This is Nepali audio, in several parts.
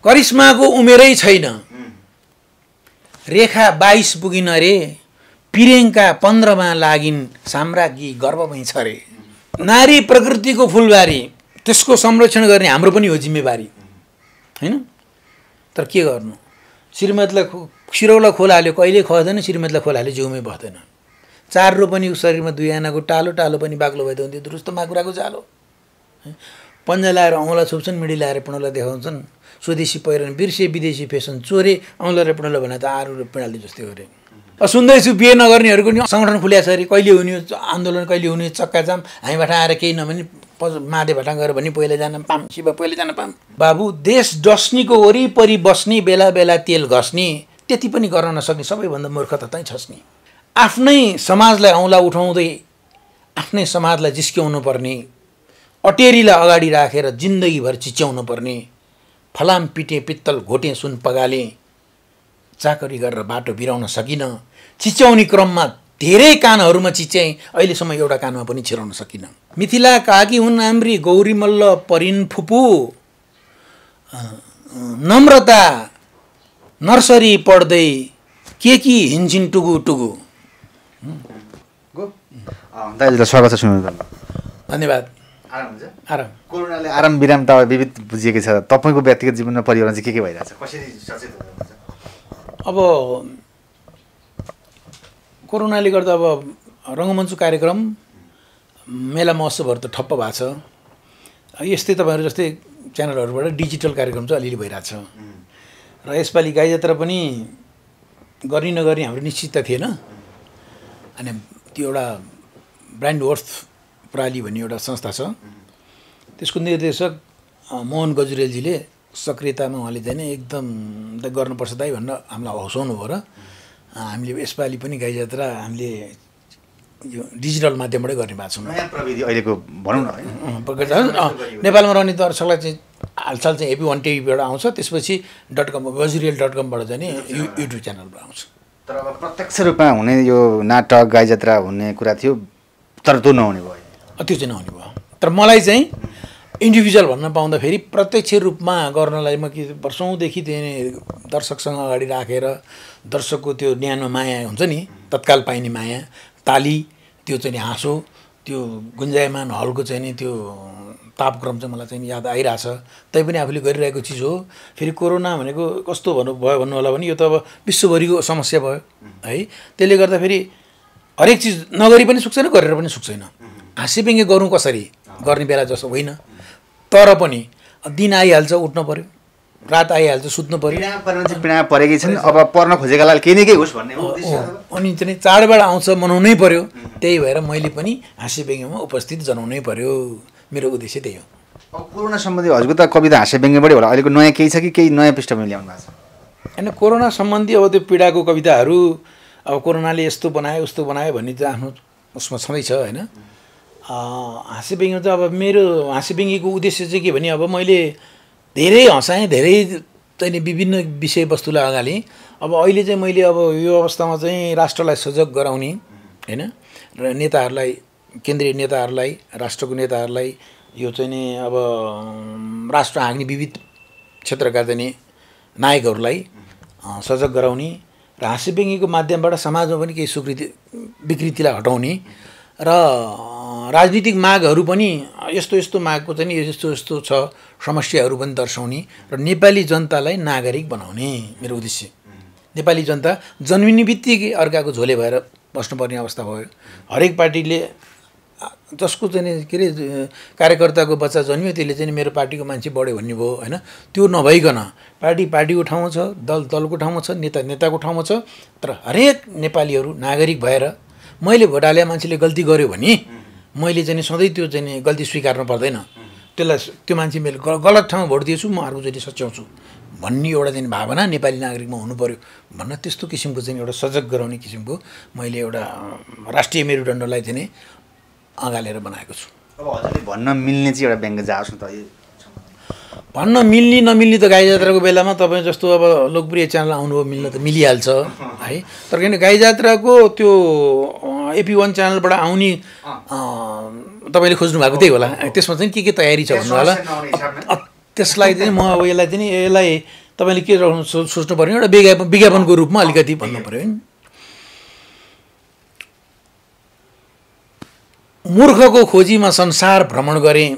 करिश्माको उमेरै छैन, रेखा 22 पुगिन रे, प्रियङ्का 15मा लागिन्, साम्राज्ञी गर्वमै छ रे। नारी प्रकृतिको फुलबारी, त्यसको संरक्षण गर्ने हाम्रो पनि हो जिम्मेवारी हैन। तर के गर्नु, श्रीमतीलाई सिरौला खोल हाल्यो कहिले खस्दैन, श्रीमतीलाई खोल हाल्यो जिउमै बस्दैन। 4 रो पनि शरीरमा 2 आनाको टालो टालो पनि बाक्लो भइदियो हुन्थ्यो, दुरुस्त माकुराको जालो। पन्जा लाएर औँला छोप्छन्, मिडी लाएर पिँडौला देखाउँछन्, स्वदेशी पहिरन बिर्से विदेशी फेसन चोरे, औँला र पिँडौला भने त आरू र पिँडाली जस्तै गरे। सुन्दैछु बिहे नगर्नेहरूको नि सङ्गठन खुलिया छ अरे, कहिले हुने आन्दोलन, कहिले हुने चक्काजाम, हामीबाट आएर केही नभने माधे भटाङ गएर भने पहिला जान पाम, शिव पहिला जान पाम। बाबु देश डस्नीको वरिपरि बस्ने, बेला बेला तेल घस्ने, त्यति पनि गर्न नसक्ने सबैभन्दा मूर्ख त तै छस् नि। आफ्नै समाजलाई औँला उठाउँदै आफ्नै समाजलाई जिस्क्याउनु पर्ने, अटेरीलाई अगाडि राखेर जिन्दगीभर चिच्याउनु पर्ने, फलाम पिटे पित्तल घोटे सुन पगाले, चाकरी गरेर बाटो बिराउन सकिन, चिच्याउने क्रममा धेरै कानहरूमा चिच्याएँ, अहिलेसम्म एउटा कानमा पनि छिराउन सकिन। मिथिला काकी हुन् हाम्री गौरी मल्ल परिन् फुपू, नम्रता नर्सरी पढ्दै के हिन्छन् टुगु टुगु। दाइले स्वागत छ सुन्नु। धन्यवाद। आराम हुन्छ? आराम। कोरोनाले आराम विराम त विविध बुझिएकै छ, तपाईँको व्यक्तिगत जीवनमा परिवारमा चाहिँ के भइरहेछ, कसरी सचेत हुनुहुन्छ? अब कोरोनाले गर्दा अब रङ्गमञ्च कार्यक्रम, मेला महोत्सवहरू त ठप्प भएको छ। यस्तै तपाईँहरू जस्तै च्यानलहरूबाट डिजिटल कार्यक्रम चाहिँ अलिअलि भइरहेछ। र यसपालि गाई जात्रा पनि गर्ने नगर्ने हाम्रो निश्चित त थिएन। अनि त्यो एउटा ब्रान्ड वर्थ प्राली भन्ने एउटा संस्था छ, त्यसको निर्देशक मोहन गजुरेलजीले सक्रियतामा उहाँले चाहिँ नि एकदम गर्नुपर्छ दाइ भनेर हामीलाई हौसाउनु भयो। र हामीले यसपालि पनि गाई जात्रा हामीले यो डिजिटल माध्यमबाटै गर्ने भएको छौँ। नयाँ प्रविधि अहिलेको भनौँ न नेपालमा रहने दर्शकलाई चाहिँ हालसाल चाहिँ AP1 टिभीबाट आउँछ, त्यसपछि .com गजुरेल.com बाट चाहिँ नि युट्युब च्यानलबाट आउँछ। तर अब प्रत्यक्ष रूपमा हुने यो नाटक गाई जात्रा हुने कुरा थियो, तर त्यो नहुने भयो। त्यो चाहिँ नहुने भयो। तर मलाई चाहिँ इन्डिभिजुअल भन्न पाउँदाखेरि प्रत्यक्ष रूपमा गर्नलाई म के वर्षौँदेखि त्यही दर्शकसँग अगाडि राखेर दर्शकको त्यो न्यानो माया हुन्छ नि, तत्काल पाइने माया, ताली, त्यो चाहिँ नि हाँसो, त्यो गुन्जायमान हलको चाहिँ नि त्यो तापक्रम चाहिँ मलाई चाहिँ याद आइरहेछ। तैपनि आफूले गरिरहेको चिज हो। फेरि कोरोना भनेको कस्तो भयो भन्नु होला भने यो त अब विश्वभरिको समस्या भयो है। त्यसले गर्दा फेरि हरेक चिज नगरी पनि सुक्दैन, गरेर पनि सुक्दैन। हाँसीव्यङ्ग्य गरौँ कसरी गर्ने बेला जस्तो होइन, तर पनि दिन आइहाल्छ उठ्न पर्यो, रात आइहाल्छ सुत्नु पर्यो। पीडा परेकै छन्, अब पर्न खोजेकालाई केही न केही होस् भन्ने उद्देश्य। अनि चाहिँ चाडबाड आउँछ मनाउनै पर्यो, त्यही भएर मैले पनि हाँसीव्यङ्ग्यमा उपस्थित जनाउनै पर्यो। मेरो उद्देश्य त्यही हो। अब कोरोना सम्बन्धी हजुरको त कविता हाँस्यव्यङ्ग्यबाटै होला, अहिलेको नयाँ केही छ कि केही नयाँ पृष्ठभूमि ल्याउनु भएको छ? होइन, कोरोना सम्बन्धी अब त्यो पीडाको कविताहरू, अब कोरोनाले यस्तो बनायो उस्तो बनायो भन्ने चाहिँ आफ्नो उसमा छँदैछ होइन। हाँस्यव्यङ्ग्य त अब मेरो हाँस्यव्यङ्ग्यको उद्देश्य चाहिँ के भने अब मैले धेरै हँसाएँ, धेरै चाहिँ विभिन्न विषयवस्तुलाई अगाडि। अब अहिले चाहिँ मैले अब यो अवस्थामा चाहिँ राष्ट्रलाई सजग गराउने होइन, र नेताहरूलाई, केन्द्रीय नेताहरूलाई, राष्ट्रको नेताहरूलाई, यो चाहिँ नि अब राष्ट्र हाँक्ने विविध क्षेत्रका चाहिँ नायकहरूलाई सजग गराउने र हाँस्यव्यङ्ग्यको माध्यमबाट समाजमा पनि केही विकृतिलाई हटाउने र राजनीतिक मागहरू पनि यस्तो यस्तो मागको चाहिँ यस्तो यस्तो छ समस्याहरू पनि दर्शाउने र नेपाली जनतालाई नागरिक बनाउने मेरो उद्देश्य। नेपाली जनता जन्मिने बित्तिकै अर्काको झोले भएर बस्नुपर्ने अवस्था भयो। हरेक पार्टीले जसको चाहिँ के अरे कार्यकर्ताको बच्चा जन्मियो त्यसले चाहिँ मेरो पार्टीको मान्छे बढ्यो भन्ने भयो होइन। त्यो नभइकन पार्टी पार्टीको ठाउँमा छ, दल दलको ठाउँमा छ, नेता नेताको ठाउँमा छ। तर हरेक नेपालीहरू नागरिक भएर मैले भोट हाले मान्छेले गल्ती गर्यो भने मैले चाहिँ सधैँ त्यो चाहिँ गल्ती स्वीकार्नु पर्दैन। त्यसलाई त्यो मान्छे मैले गलत ठाउँमा भोट दिएछु, म अर्कोचोटि सच्याउँछु भन्ने एउटा चाहिँ भावना नेपाली नागरिकमा हुनु पर्यो भन्न त्यस्तो किसिमको चाहिँ एउटा सजग गराउने किसिमको मैले एउटा राष्ट्रिय मेरुदण्डलाई चाहिँ अँगालेर बनाएको छु। अब हजुरले भन्न मिल्ने चाहिँ एउटा व्यङ्ग्य जाओस् न त। भन्न मिल्ने नमिल्ने त गाई जात्राको बेलामा तपाईँ जस्तो अब लोकप्रिय च्यानल आउनुभयो मिल्न त मिलिहाल्छ है। तर किन गाई जात्राको त्यो AP1 च्यानलबाट आउने तपाईँले खोज्नु भएको त्यही होला, त्यसमा चाहिँ के तयारी छ भन्नु होला। त्यसलाई चाहिँ म अब यसलाई चाहिँ यसलाई तपाईँले के सोच्नु पर्यो एउटा विज्ञापनको रूपमा अलिकति भन्नु पर्यो होइन। मूर्खको खोजीमा संसार भ्रमण गरेँ,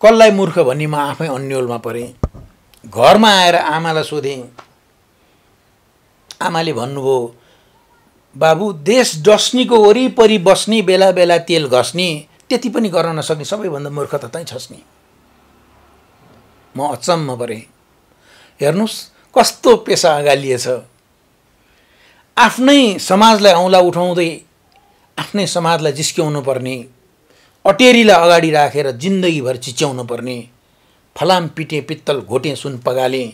कसलाई मूर्ख भन्ने म आफै अन्योलमा परेँ। घरमा आएर आमालाई सोधेँ, आमाले भन्नुभयो बाबु देश डस्नीको वरिपरि बस्ने बेला बेला तेल घस्ने त्यति पनि गर्न नसक्ने सबैभन्दा मूर्ख त तँ छस् नि। म अचम्म परेँ। हेर्नुहोस् कस्तो पेसा अगालिएछ। आफ्नै समाजलाई औँला उठाउँदै आफ्नै समाजलाई जिस्क्याउनु पर्ने, अटेरीलाई अगाडि राखेर जिन्दगीभर चिच्याउनु पर्ने, फलाम पिटे पित्तल घोटे सुन पगाले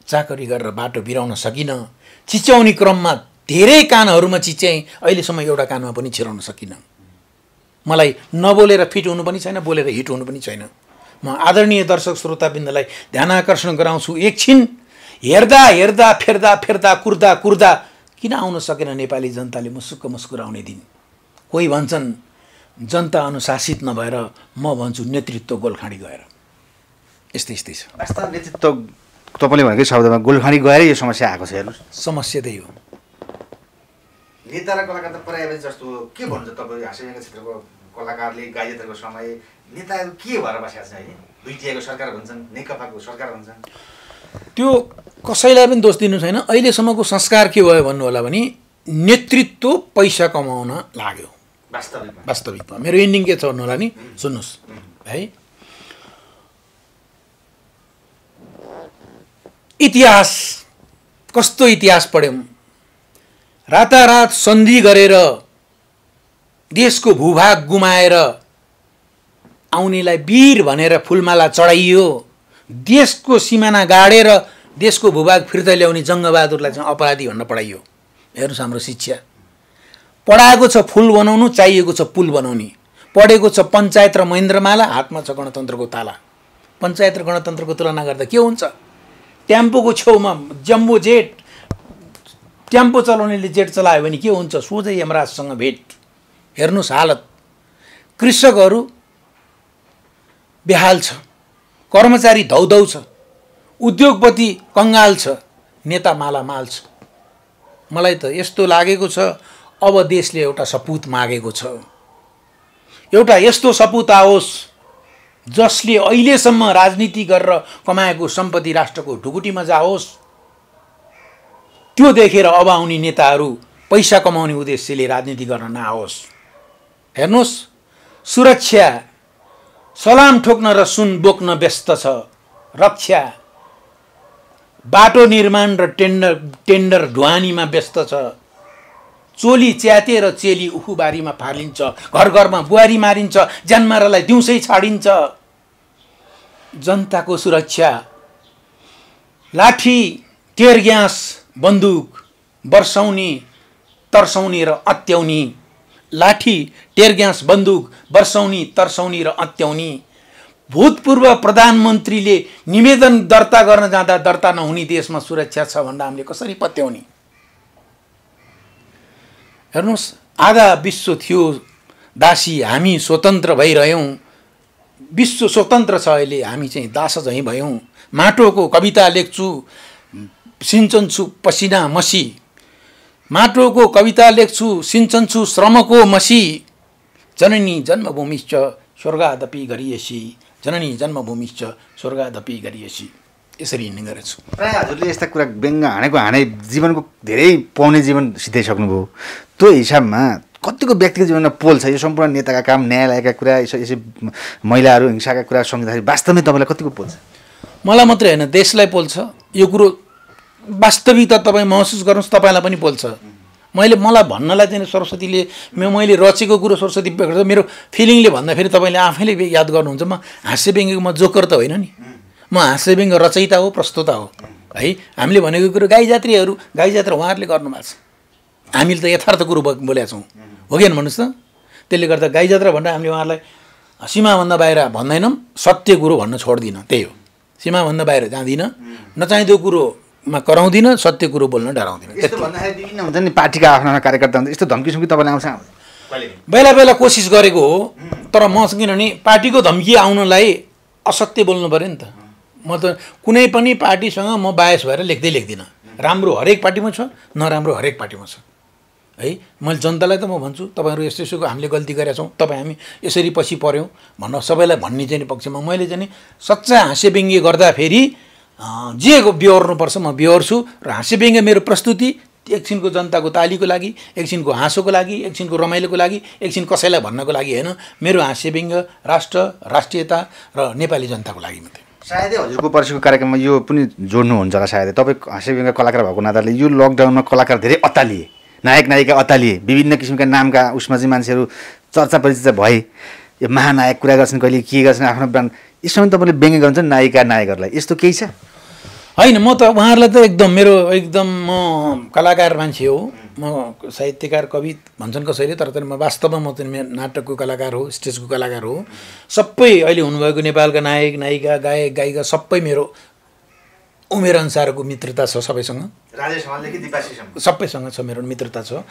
चाकरी गरेर बाटो बिराउन सकिनँ। चिच्याउने क्रममा धेरै कानहरूमा चिच्याएँ, अहिलेसम्म एउटा कानमा पनि छिराउन सकिनँ। मलाई नबोलेर फिट हुनु पनि छैन, बोलेर हिट हुनु पनि छैन। म आदरणीय दर्शक श्रोताबिन्दलाई ध्यान आकर्षण गराउँछु, एकछिन हेर्दा हेर्दा फेर्दा फेर्दा कुर्दा कुर्दा किन आउन सकेन नेपाली जनताले मुसुक्क मुस्कुराउने दिन। कोही भन्छन् जनता अनुशासित नभएर, म भन्छु नेतृत्व गोलखाडी गएर। यस्तै यस्तै छ। वास्तव नेतृत्व तपाईँले भनेकै शब्दमा गोलखाडी गएर यो समस्या आएको छ। हेर्नुहोस् समस्या त्यही हो। नेता र कलाकार त प्रायः जस्तो के भन्नुहुन्छ तपाईँ हाँस्यव्यङ्ग्य क्षेत्रको कलाकारले गाई जात्राको समय नेताहरू के भएर बसेका छन् होइन? दुईटियाको सरकार भन्छन्, नेकपाको सरकार भन्छन्। त्यो कसैलाई पनि दोष दिनु छैन। अहिलेसम्मको संस्कार के भयो भन्नु होला भने नेतृत्व पैसा कमाउन लाग्यो वास्तविकमा। मेरो एन्डिङ के छ भन्नु होला नि, सुन्नुहोस् है। इतिहास कस्तो इतिहास पढ्यौँ। रातारात सन्धि गरेर देशको भूभाग गुमाएर आउनेलाई वीर भनेर फुलमाला चढाइयो। देशको सिमाना गाडेर देशको भूभाग फिर्ता ल्याउने जङ्गबहादुरलाई चाहिँ अपराधी भन्न पढाइयो। हेर्नुहोस् हाम्रो शिक्षा। पढाएको छ फुल बनाउनु, चाहिएको छ पुल बनाउने। पढेको छ पञ्चायत र महेन्द्रमाला, हातमा छ गणतन्त्रको ताला। पञ्चायत र गणतन्त्रको तुलना गर्दा के हुन्छ? टेम्पोको छेउमा जम्बो जेट, टेम्पो चलाउनेले जेट चलायो भने के हुन्छ? सोझै यमराजसँग भेट। हेर्नुहोस् हालत। कृषकहरू बेहाल छ, कर्मचारी धौधौ छ, उद्योगपति कङ्गाल छ, नेता मालामाल छ। मलाई त यस्तो लागेको छ अब देशले एउटा सपुत मागेको छ। एउटा यस्तो सपुत आओस् जसले अहिलेसम्म राजनीति गरेर कमाएको सम्पत्ति राष्ट्रको ढुकुटीमा जाओस्। त्यो देखेर अब आउने नेताहरू पैसा कमाउने उद्देश्यले राजनीति गर्न नआओस्। हेर्नुहोस् सुरक्षा सलाम ठोक्न र सुन बोक्न व्यस्त छ। रक्षा बाटो निर्माण र टेन्डर ढुवानीमा व्यस्त छ। चोली च्यातेर चेली उखुबारीमा फालिन्छ। घर घरमा बुहारी मारिन्छ। ज्यानमारालाई दिउँसै छाडिन्छ। जनताको सुरक्षा लाठी टेर ग्यास बन्दुक वर्षाउने तर्साउने र अत्याउने। लाठी टेर ग्यास बन्दुक वर्षाउने तर्साउने र अत्याउने। भूतपूर्व प्रधानमन्त्रीले निवेदन दर्ता गर्न जाँदा दर्ता नहुने देशमा सुरक्षा छ भन्दा हामीले कसरी पत्याउने? हेर्नुहोस् आधा विश्व थियो दासी, हामी स्वतन्त्र भइरह्यौँ। विश्व स्वतन्त्र छ, अहिले हामी चाहिँ दास झैँ भयौँ। माटोको कविता लेख्छु, सिन्चन्छु पसिना मसी। माटोको कविता लेख्छु, सिन्चन्छु श्रमको मसी। जननी जन्मभूमिश्च स्वर्गादपि गरियसी। जननी जन्मभूमिश्च स्वर्गादपि गरियसी। यसरी हिँड्ने गरेछु। प्रायः हजुरले यस्ता कुरा व्यङ्ग हाने जीवनको धेरै पाउने जीवन सिधाइसक्नुभयो। त्यो हिसाबमा कतिको व्यक्तिगत जीवनमा पोल छ? यो सम्पूर्ण नेताका काम, न्यायालयका कुरा, यसै महिलाहरू हिंसाका कुरा सम्झिँदाखेरि वास्तवमै तपाईँलाई कतिको पोल छ? मलाई मात्रै होइन, देशलाई पोल्छ यो कुरो। वास्तविकता तपाईँ महसुस गर्नुहोस्, तपाईँलाई पनि पोल्छ। मलाई भन्नलाई चाहिँ सरस्वतीले मैले रचेको कुरो सरस्वती मेरो फिलिङले भन्दाखेरि तपाईँले आफैले याद गर्नुहुन्छ। म हाँस्य व्यङ्गको म जोकर त होइन नि, म हाँस्य व्यङ्ग रचयिता हो, प्रस्तोता हो है। हामीले भनेको कुरो गाई जात्रा उहाँहरूले गर्नुभएको छ। हामीले त यथार्थ कुरो बोलेका छौँ, हो कि भन्नुहोस् त। त्यसले गर्दा गाई जात्रा भनेर हामीले उहाँहरूलाई सीमाभन्दा बाहिर भन्दैनौँ, सत्य कुरो भन्न छोड्दिनँ। त्यही हो, सीमाभन्दा बाहिर जाँदिनँ, नचाहिँदो कुरोमा कराउँदिनँ, सत्य कुरो बोल्न डराउँदिनँ। यस्तो भन्दाखेरि विभिन्न हुन्छ नि पार्टीका आफ्ना कार्यकर्ता हुन्छ, यस्तो धम्की सुम्की तपाईँलाई आउँछ? बेला बेला कोसिस गरेको हो, तर म किनभने पार्टीको धम्की आउनलाई असत्य बोल्नु पऱ्यो नि त। म त कुनै पनि पार्टीसँग म बायस भएर लेख्दिनँ। राम्रो हरेक पार्टीमा छ, नराम्रो हरेक पार्टीमा छ है। मैले जनतालाई त म भन्छु तपाईँहरू यस्तो यस्तो हामीले गल्ती गरेका छौँ, तपाईँ हामी यसरी पछि पऱ्यौँ भन्न सबैलाई भन्ने चाहिँ पक्षमा मैले चाहिँ सच्चा हाँस्यव्यङ्ग्य गर्दाखेरि जे बेहोर्नुपर्छ म बेहोर्छु र हाँस्यव्यङ्ग्य मेरो प्रस्तुति एकछिनको जनताको तालीको लागि, एकछिनको हाँसोको लागि, एकछिनको रमाइलोको लागि, एकछिन कसैलाई भन्नको लागि होइन, मेरो हाँस्यव्यङ्ग्य राष्ट्र, राष्ट्रियता र नेपाली जनताको लागि मात्रै। सायदै हजुरको पर्सिको कार्यक्रममा यो पनि जोड्नुहुन्छ होला सायदै, तपाईँ हाँस्यव्यङ्ग्य कलाकार भएको नाताले यो लकडाउनमा कलाकार धेरै अत्तालिए, नायक नायिका अत्तालिए, विभिन्न किसिमका नामका उसमा चाहिँ मान्छेहरू चर्चा परिचर्चा भए, यो महानायक कुरा गर्छन्, कहिले के गर्छन् आफ्नो ब्रान्ड, यसमा तपाईँले व्यङ्ग्य गर्नुहुन्छ नायिका नायकहरूलाई, यस्तो केही छ? होइन, म त उहाँहरूलाई त एकदम म कलाकार मान्छे हो, म साहित्यकार कवि भन्छन् कसैले, तर म वास्तवमा म चाहिँ नाटकको कलाकार हो, स्टेजको कलाकार हो। सबै अहिले हुनुभएको नेपालका नायक नायिका गायक गायिका सबै मेरो उमेर अनुसारको मित्रता छ सबैसँग, सबैसँग छ मेरो मित्रता छ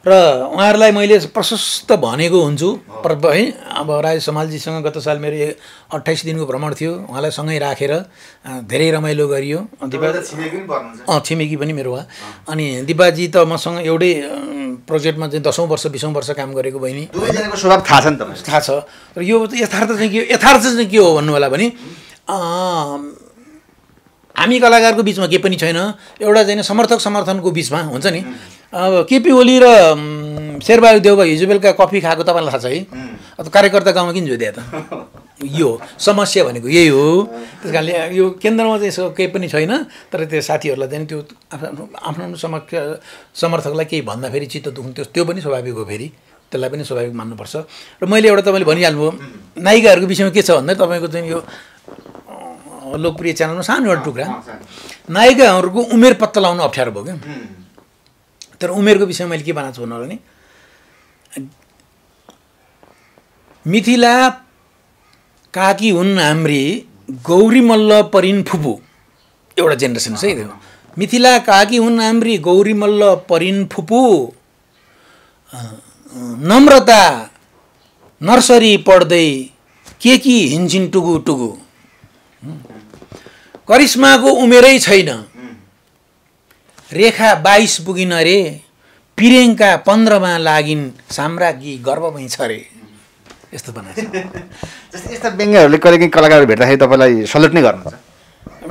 र उहाँहरूलाई मैले प्रशस्त भनेको हुन्छु है। अब राजेश हमालजीसँग गत साल मेरो 28 दिनको भ्रमण थियो, उहाँलाई सँगै राखेर धेरै रमाइलो गरियो। छिमेकी पनि मेरो उहाँ, अनि दिपाजी त मसँग एउटै प्रोजेक्टमा चाहिँ 10औं वर्ष 20औं वर्ष काम गरेको बहिनी, दुवैजनाको स्वभाव थाहा छ नि तपाईँ? थाहा छ। र यो यथार्थ चाहिँ के हो भन्नु होला भने हामी कलाकारको बिचमा केही पनि छैन, एउटा चाहिँ समर्थक समर्थनको बिचमा हुन्छ नि। अब केपी ओली र शेरबहादुर देउवा हिजो बेलुका कफी खाएको तपाईँलाई थाहा छ है? कार्यकर्ता गाउँमा किन जोड्या त? यो समस्या भनेको यही हो। त्यस कारणले यो केन्द्रमा चाहिँ यसो केही पनि छैन, तर त्यो साथीहरूलाई चाहिँ त्यो आफ्नो समर्थकलाई केही भन्दाखेरि चित्त दुख्नु त्यो पनि स्वाभाविक हो, फेरि त्यसलाई पनि स्वाभाविक मान्नुपर्छ। र मैले एउटा तपाईँले भनिहाल्नुभयो नायिकाहरूको विषयमा के छ भन्दा तपाईँको चाहिँ यो लोकप्रिय च्यानलमा सानो एउटा टुक्रा नायिकाहरूको उमेर पत्ता लगाउनु अप्ठ्यारो भयो क्या। तर उमेरको विषयमा मैले के भन्न छु भन्नु होला नि, मिथिला काकी हुन् हाम्री गौरी मल्ल परिन् फुपू, एउटा जेनेरेसन छ है त्यो। मिथिला काकी हुन् हाम्री गौरी मल्ल परिन् फुपू, नम्रता नर्सरी पढ्दै के हिँड्छिन् टुगु टुगु, करिश्माको उमेरै छैन, रेखा 22 पुगिन रे, प्रियङ्का 15मा लागिन्, साम्राज्ञी गर्वमै छ रे। यस्तो बनाएको छ। जस्तै यस्ता व्यङ्ग्यहरूले कहिले कलाकारहरू भेट्दाखेरि तपाईँलाई सल्युट नै गर्नुहुन्छ?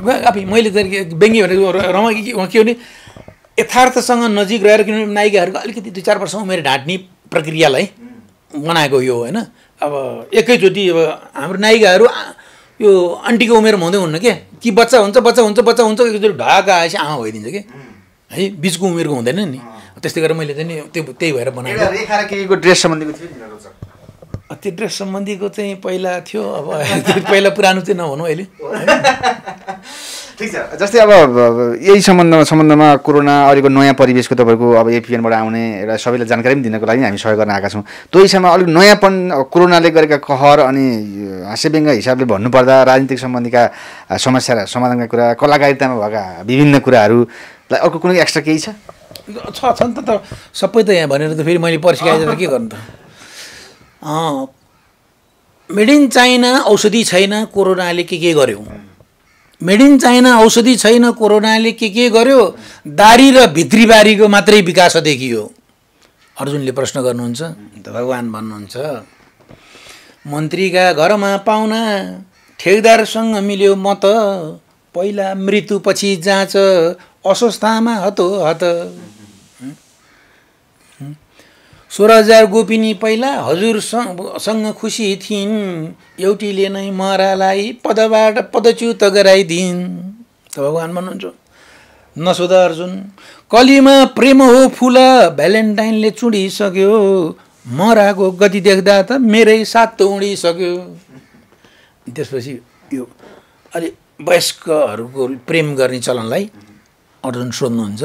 अब मैले त व्यङ्ग्य भनेको के हो भने यथार्थसँग नजिक रहेर, किनभने नायिकाहरूको अलिकति 2-4 वर्ष उमेर ढाँट्ने प्रक्रियालाई बनाएको यो होइन। अब एकैचोटि अब हाम्रो नायिकाहरू यो आन्टीको उमेरमा हुँदै हुन्न कि बच्चा हुन्छ एकचोटि ढाका आएपछि आमा भइदिन्छ कि है, बिचको उमेरको हुँदैन नि। त्यस्तै गरेर मैले चाहिँ त्यही भएर बनाएको। रेखा र केको ड्रेस सम्बन्धीको थियो नि? त्यो ड्रेस सम्बन्धीको चाहिँ पहिला थियो, अब पहिला पुरानो चाहिँ नभनौँ अहिले। ठिक छ। जस्तै अब यही सम्बन्धमा कोरोना अहिलेको नयाँ परिवेशको तपाईँको अब एपिएनबाट आउने एउटा सबैलाई जानकारी पनि दिनको लागि हामी सहयोग गर्न आएका छौँ। त्यो हिसाबमा अलिक नयाँपन कोरोनाले गरेका कहर अनि हाँस्यव्यङ्ग्य हिसाबले भन्नुपर्दा राजनीतिक सम्बन्धीका समस्या र समाधानका कुरा, कलाकारितामा भएका विभिन्न कुराहरूलाई अर्को कुनै एक्स्ट्रा केही छ? छ नि त सबै त यहाँ भनेर त फेरि मैले पर्सिकाएर के गर्नु त। मेड इन चाइना औषधि छैन, कोरोनाले के गर्यो? मेड इन चाइना औषधि छैन, कोरोनाले के गर्यो? दारी र भित्रीबारीको मात्रै विकास देखियो। अर्जुनले प्रश्न गर्नुहुन्छ त, भगवान् भन्नुहुन्छ मन्त्रीका घरमा पाहुना, ठेकदारसँग मिल्यो मत, पहिला मृत्यु पछि जाँच, अस्वस्थतामा हतोहत। 16,000 गोपिनी पहिला हजुरसँग खुसी थिइन्, एउटीले नै मरालाई पदबाट पदच्युत गराइदिन्। त भगवान् भन्नुहुन्छ नसोध अर्जुन, कलीमा प्रेम हो फुल, भ्यालेन्टाइनले चुडिसक्यो, मराको गति देख्दा त मेरै सात उडिसक्यो। त्यसपछि यो अलि वयस्कहरूको प्रेम गर्ने चलनलाई अर्जुन सोध्नुहुन्छ,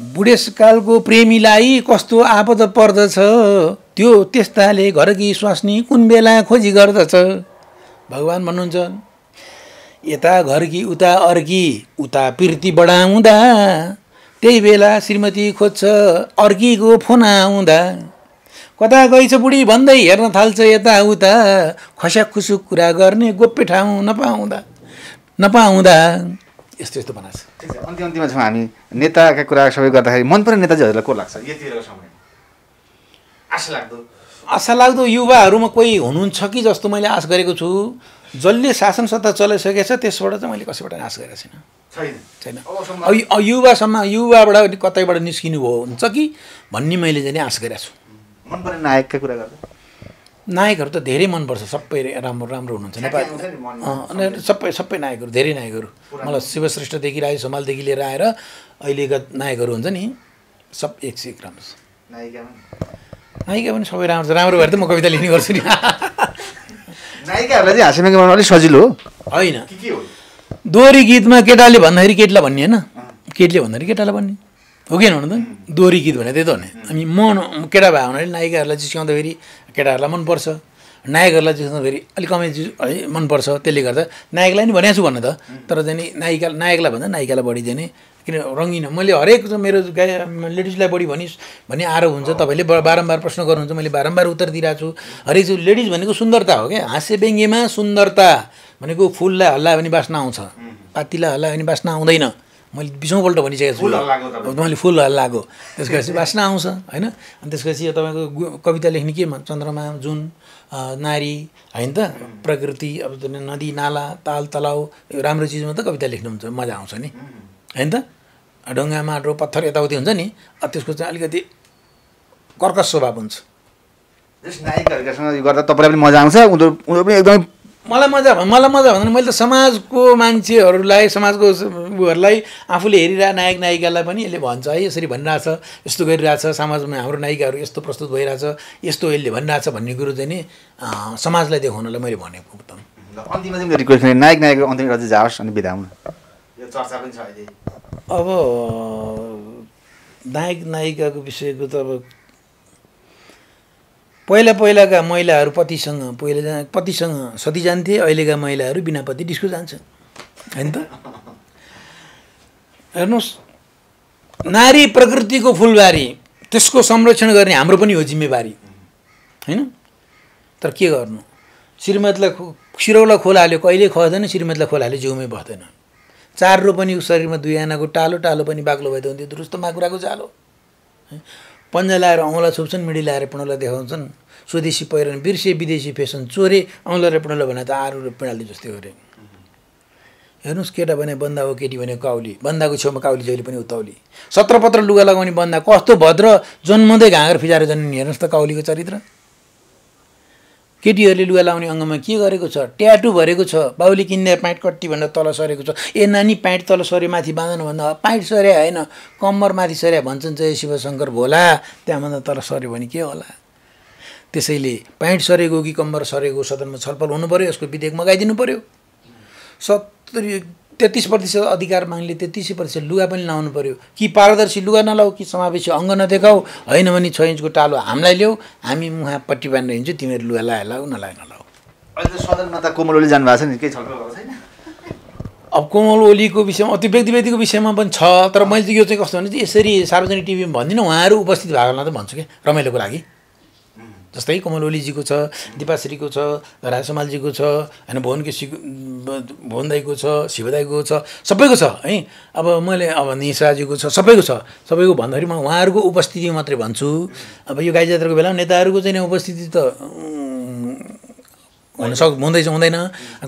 बुढेसकालको प्रेमीलाई कस्तो आपद पर्दछ, त्यो त्यस्ताले घरकी स्वास्नी कुन बेला खोजी गर्दछ। भगवान् भन्नुहुन्छ यता घरकी उता अर्की, उता पिर्ती बढाउँदा, त्यही बेला श्रीमती खोज्छ अर्कीको फोन आउँदा, कता गइछ बुढी भन्दै हेर्न थाल्छ यताउता, खस्याखुसु कुरा गर्ने गोप्य ठाउँ नपाउँदा यस्तो यस्तो बनाएको छ। ठिक छ, अन्तिममा छौँ हामी। नेताका कुरा सबै गर्दाखेरि मनपर्ने नेता चाहिँ हजुरलाई को लाग्छ यतिखेरको समयमा? आशा लाग्दो युवाहरूमा कोही हुनुहुन्छ कि जस्तो मैले आश गरेको छु। जसले शासन सत्ता चलाइसकेको छ त्यसबाट चाहिँ मैले कसैबाट आश गरेको छैन। अब युवाबाट कतैबाट निस्किनु भयो हुन्छ कि भन्ने मैले चाहिँ आश गरेको छु। मनपर्ने नायकका कुरा गर्दा नायकहरू त धेरै मनपर्छ, सबै राम्रो हुनुहुन्छ नेपाली। सबै नायकहरू, धेरै नायकहरू मलाई शिवश्रेष्ठदेखि राई समालदेखि लिएर आएर अहिलेका नायकहरू हुन्छ नि, सब एक से एक राम्रो छ। नायिका पनि सबै राम्रो भएर त म कविता लेख्ने गर्छु नि। नायिकाहरूलाई चाहिँ हाँसिमागी बनाउनु अलिक सजिलो होइन। दोहोरी गीतमा केटाले भन्दाखेरि केटीलाई भन्ने होइन, केटीले भन्दाखेरि केटालाई भन्ने हो कि भन्नु त। दोहोरी गीत भने त्यही त हो नि। अनि म केटा भए हुनाले नायिकाहरूलाई जिस्काउँदाखेरि केटाहरूलाई मनपर्छ, नायकहरूलाई जिस्काउँदाखेरि अलिक कमै है मनपर्छ। त्यसले गर्दा नायकलाई नि भनेको छु भन्नु त, तर चाहिँ नायकलाई भन्दा नायिकालाई बढी चाहिँ किन रङ्गिन। मैले हरेक मेरो लेडिजलाई बढी भन्ने आरोप हुन्छ, तपाईँले बारम्बार प्रश्न गर्नुहुन्छ, मैले बारम्बार उत्तर दिइरहेको छु। हरेक लेडिज भनेको सुन्दरता हो क्या। हाँस्य व्यङ्ग्यमा सुन्दरता भनेको फुललाई हल्लायो भने बास्ना आउँछ, पातीलाई हल्लायो भने बास्ना आउँदैन। मैले बिचौँपल्ट भनिसकेको छु, मैले फुल हल्लाएको त्यसपछि बास्ना आउँछ होइन। अनि त्यसपछि तपाईँको कविता लेख्ने के चन्द्रमा, जुन, नारी होइन त, प्रकृति, अब नदी नाला ताल तलाउ, राम्रो चिजमा त कविता लेख्नुहुन्छ मजा आउँछ नि होइन त। ढुङ्गा माटो पत्थर यताउति हुन्छ नि, त्यसको चाहिँ अलिकति कर्कश स्वभाव हुन्छ। नायिकाहरूसँग गर्दा तपाईँलाई पनि मजा आउँछ, उनीहरू पनि एकदमै मलाई मजा भन्दा मैले त समाजको मान्छेहरूलाई, समाजको उहरूलाई आफूले हेरिरहेको नायक नायिकालाई पनि यसले भन्छ है, यसरी भनिरहेछ, यस्तो गरिरहेछ, समाजमा हाम्रो नायिकाहरू यस्तो प्रस्तुत भइरहेछ, यस्तो यसले भनिरहेछ भन्ने कुरो चाहिँ नि समाजलाई देखाउनलाई मैले भनेको एकदम। अन्तिममा चाहिँ रिक्वेस्ट नायक नायकको अन्तिम अझै जाओस् अनि बिदा हुन। यो चर्चा पनि छ अहिले। अब नायक नायिकाको विषयको त अब पहिलाका महिलाहरू पतिसँग सती जान्थे, अहिलेका महिलाहरू बिना पति डिस्को जान्छ होइन त। हेर्नुहोस्, नारी प्रकृतिको फुलबारी, त्यसको संरक्षण गर्ने हाम्रो पनि हो जिम्मेवारी होइन। तर के गर्नु, श्रीमतीलाई सिरौला खोला हाल्यो कहिले खस्दैन, श्रीमतीलाई खोला हाल्यो जिउमै बस्दैन। 4 रो पनि शरीरमा 2 आनाको टालो पनि बाक्लो भइदियो हुन्थ्यो, दुरुस्त माकुराको जालो। पन्जा लाएर औँला छोप्छन्, मिडी लाएर पुणला देखाउँछन्, स्वदेशी पहिरन बिर्से विदेशी फेसन चोरे, औँला र पुणला भने त आरू र पिँडाली जस्तै गरे। हेर्नुहोस्, केटा भने बन्दा हो, केटी भने काउली, बन्दाको छेउमा काउली जहिले पनि उताउली। 17 पत्र लुगा लगाउने बन्दा कस्तो भद्र, जन्मदै घाँगर फिजाएर जन्मिने। हेर्नुहोस् त काउलीको चरित्र। केटीहरूले लुगा लाउने अङ्गमा के गरेको छ, ट्याटु भरेको छ, बाउली किन्ने प्यान्ट कट्टी भनेर तल सरेको छ। ए नानी प्यान्ट तल सरे माथि बाँधन भन्दा प्यान्ट सरे होइन, कम्मर माथि सरे भन्छन् जय शिवशङ्कर भोला, त्यहाँभन्दा तल सर्यो भने के होला। त्यसैले प्यान्ट सरेको कि कम्मर सरेको सदनमा छलफल हुनु पऱ्यो, यसको विधेयक मगाइदिनु पऱ्यो। 33% अधिकार माग्ने 33% लुगा पनि लाउनु पऱ्यो। कि पारदर्शी लुगा नलाऊ, कि समावेशी अङ्ग नदेखाऊ, होइन भने 6 इन्चको टालो हामीलाई ल्याऊ, हामी मुहा पट्टी बाँधेर हिँड्छु, तिमीहरू लुगा लाऊ नलाऊ। अहिले त सदनमा त कोमल ओली जानुभएको छ नि, केही छलफल भएको छैन। अब कोमल ओलीको विषयमा त्यो व्यक्तिको विषयमा पनि छ, तर मैले चाहिँ यो चाहिँ कस्तो भने चाहिँ यसरी सार्वजनिक टिभीमा भन्दिनँ, उहाँहरू उपस्थित भएको त भन्छु क्या रमाइलोको लागि। जस्तै कोमल ओलीजीको छ, दिपाश्रीको छ, राज समालजीको छ होइन, भुवन दाईको छ, शिवदाईको छ, सबैको छ है। अब मैले अब निशाजीको छ, सबैको छ। सबैको भन्दाखेरि म उहाँहरूको उपस्थिति मात्रै भन्छु। अब यो गाई जात्राको बेला नेताहरूको चाहिँ उपस्थिति त हुँदैन।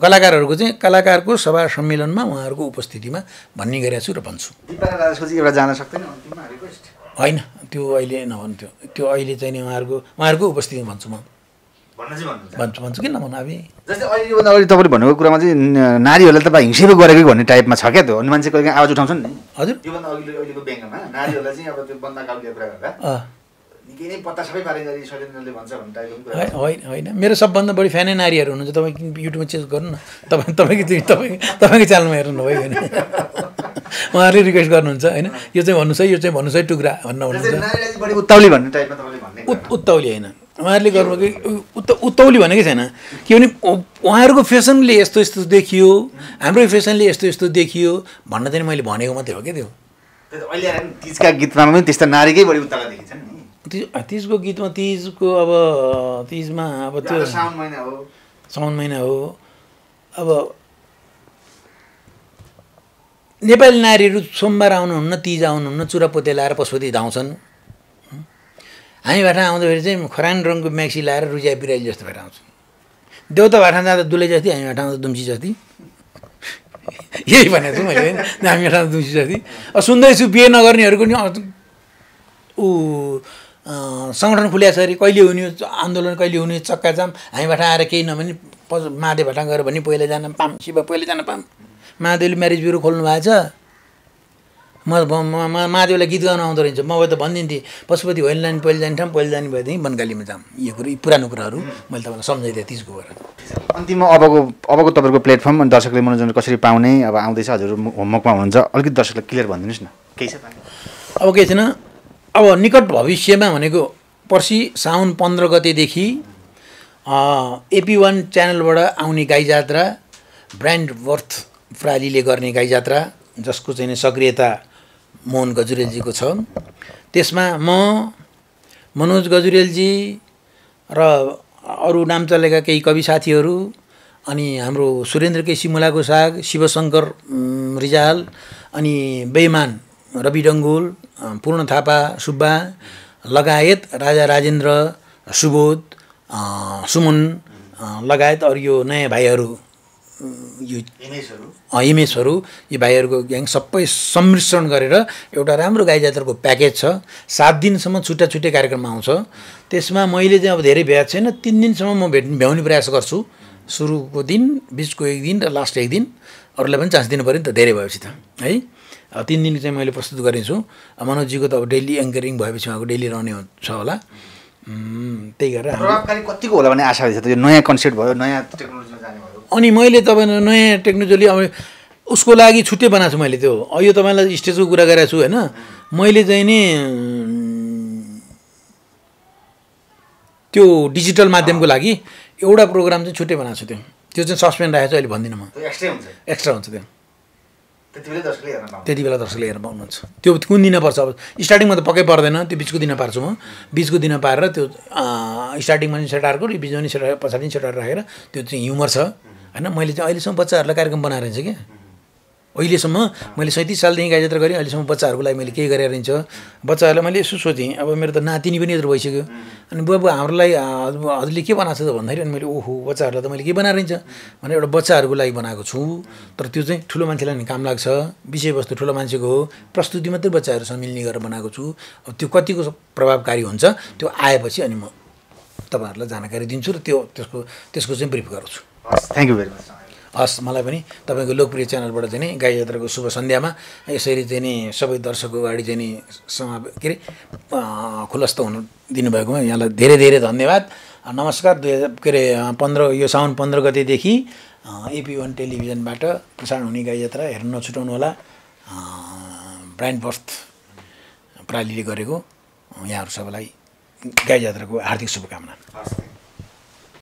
कलाकारहरूको चाहिँ कलाकारको सभा सम्मेलनमा उहाँहरूको उपस्थितिमा भन्ने गरेको छु र भन्छु। होइन, त्यो अहिले नभन्थ्यो, त्यो अहिले चाहिँ उहाँहरूको उपस्थितिमा भन्छु म, भन्छु किन नभन्नु। अब जस्तै अहिलेभन्दा अगाडि तपाईँले भनेको कुरामा चाहिँ नारीहरूलाई तपाईँ हिंसै पो गरेको भन्ने टाइपमा छ क्या त्यो, अनि मान्छे कहिले आवाज उठाउँछन् नि। हजुर, योभन्दा अहिलेको व्यङ्गमा नारीहरूलाई चाहिँ अब त्यो बन्दा काउलीको कुरा गर्दा निकै नै पत्ता सबै पारे गरी शैलेन्द्रले भन्छ भन्ने टाइपको कुरा होइन। मेरो सबभन्दा बढी फ्यानै नारीहरू हुनुहुन्छ। तपाईँ युट्युबमा चेक गर्नु न, तपाईँको च्यानलमा हेर्नु नभइ होइन, उहाँहरूले रिक्वेस्ट गर्नुहुन्छ होइन, यो चाहिँ भन्नुहोस् है टुक्रा भन्नुहुन्छ। उत्ताउली भन्ने टाइपमा तपाईँले भन्ने उत्ताउली होइन, उहाँहरूले गर्नु कि उत्ताउली भनेकै छैन। किनभने उहाँहरूको फेसनले यस्तो देखियो, हाम्रो फेसनले यस्तो देखियो भन्न चाहिँ मैले भनेको मात्रै हो क्या त्यो। अहिले तिजका गीतमा पनि त्यस्ता नारीकै बढी उत्ताला देखिन्छन् नि। तिजको गीतमा तिजको अब तिजमा अब त्यो साउन महिना हो अब नेपाली नारीहरू सोमबार आउनुहुन्न तिज आउनुहुन्न चुरापोते लाएर पशुपति धाउँछन् हामीबाट आउँदाखेरि चाहिँ खरान रङको म्याक्सी लाएर रुजिया बिराली जस्तो भएर आउँछन् देउता भाटा जाँदा दुलै जति हामीबाट आउँदा दुम्सी जति यही भनेको छु मैले हामीबाट आउँदा दुम्सी जति सुन्दैछु बिहे नगर्नेहरूको नि ऊ सङ्गठन खुल्या छ अरे कहिले हुने आन्दोलन कहिले हुने चक्काजाम हामीबाट आएर केही नभने महादेव भाटा गएर भने पहिला जान पाम शिव पहिला जान पाम महादेवले म्यारेज ब्युरो खोल्नु भएको छ महादेवलाई गीत गाउन आउँदो रहेछ म त भनिदिन्थेँ पशुपति होइन लाने पहिले जाने ठाउँ पहिले जाने भएदेखि बनकालीमा जाऊँ यो कुरो पुरानो कुराहरू मैले तपाईँलाई सम्झाइदिएँ तिजको भएर अन्तिममा अबको तपाईँको प्लेटफर्म अनि दर्शकले मनोरञ्जन कसरी पाउने अब आउँदैछ हजुर होमवर्कमा हुनुहुन्छ अलिकति दर्शकलाई क्लियर भनिदिनुहोस् न केही छ अब केही छैन अब निकट भविष्यमा भनेको पर्सि साउन 15 गतेदेखि AP1 च्यानलबाट आउने गाई जात्रा ब्रान्ड वर्थ प्रालीले गर्ने गाई जात्रा जसको चाहिँ सक्रियता मोहन गजुरेलजीको छ त्यसमा म मनोज गजुरेलजी र अरू नाम चलेका केही कवि साथीहरू अनि हाम्रो सुरेन्द्र केसी मुलाको साग शिवशङ्कर रिजाल अनि बेइमान रवि डङ्गोल पूर्ण थापा सुब्बा लगायत राजा राजेन्द्र सुबोध सुमन लगायत अरू यो नयाँ भाइहरू यो इमेजहरू यी भाइहरूको ग्याङ सबै सम्मिश्रण गरेर एउटा राम्रो गाई जात्राको प्याकेज छ 7 दिनसम्म छुट्टा छुट्टै कार्यक्रम आउँछ त्यसमा मैले चाहिँ अब धेरै भ्याएको छैन 3 दिनसम्म म भ्याउने प्रयास गर्छु सुरुको दिन बिचको एक दिन र लास्ट एक दिन अरूलाई पनि चान्स दिनु पऱ्यो नि त धेरै भएपछि त है 3 दिन चाहिँ मैले प्रस्तुत गरेछु मनोजीको त अब डेली एङ्करिङ भएपछि उहाँको डेली रहने छ होला त्यही गरेर प्रभावकारी कतिको होला भन्ने आशा छ त्यो नयाँ कन्सेप्ट भयो नयाँ टेक्नोलोजीमा जाने भयो अनि मैले तपाईँलाई नयाँ टेक्नोलोजी अब उसको लागि छुट्टै बनाएको छु मैले त्यो यो तपाईँलाई स्टेजको कुरा गरेको छु होइन मैले चाहिँ नि त्यो डिजिटल माध्यमको लागि एउटा प्रोग्राम चाहिँ छुट्टै बनाएको छु त्यो चाहिँ सस्पेन्ड राखेको छु अहिले भन्दिनँ म एक्स्ट्रा हुन्छ त्यो त्यति बेला दर्शकले हेर्न पाउनुहुन्छ त्यो कुन दिन पर्छ अब स्टार्टिङमा त पक्कै पर्दैन त्यो बिचको दिन पार्छु म बिचको दिन पारेर त्यो स्टार्टिङमा पनि सेटारको बिचमा पनि सेटार पछाडि पनि सेटार राखेर त्यो चाहिँ ह्युमर छ होइन मैले चाहिँ अहिलेसम्म बच्चाहरूलाई कार्यक्रम बनाएर हिँड्छु क्या अहिलेसम्म मैले 37 सालदेखि गाई जात्रा गरेँ अहिलेसम्म बच्चाहरूको लागि मैले केही गरेर हिँड्छ बच्चाहरूलाई मैले यसो सोचेँ अब मेरो त नातिनी पनि यत्रो भइसक्यो अनि बुवा हाम्रोलाई हजुरले के बनाएको छ त भन्दाखेरि अनि मैले ओहो बच्चाहरूलाई त मैले के बनाएर हिँड्छ भनेर एउटा बच्चाहरूको लागि बनाएको छु तर त्यो चाहिँ ठुलो मान्छेलाई नि काम लाग्छ विषयवस्तु ठुलो मान्छेको हो प्रस्तुति मात्रै बच्चाहरूसँग मिल्ने गरेर बनाएको छु अब त्यो कतिको प्रभावकारी हुन्छ त्यो आएपछि अनि म तपाईँहरूलाई जानकारी दिन्छु र त्यसको चाहिँ ब्रिफ गर्छु थ्याङ्क यू भेरी मच हस् मलाई पनि तपाईँको लोकप्रिय च्यानलबाट चाहिँ नि गाई जात्राको शुभ सन्ध्यामा यसरी चाहिँ नि सबै दर्शकको अगाडि चाहिँ नि के अरे खुलस्त हुनु दिनुभएकोमा यहाँलाई धेरै धेरै धन्यवाद नमस्कार 15 यो साउन 15 गतेदेखि AP1 टेलिभिजनबाट प्रसारण हुने गाई जात्रा हेर्न नछुटाउनु होला ब्रान्ड वर्थ प्रालीले गरेको यहाँहरू सबैलाई गाई जात्राको हार्दिक शुभकामना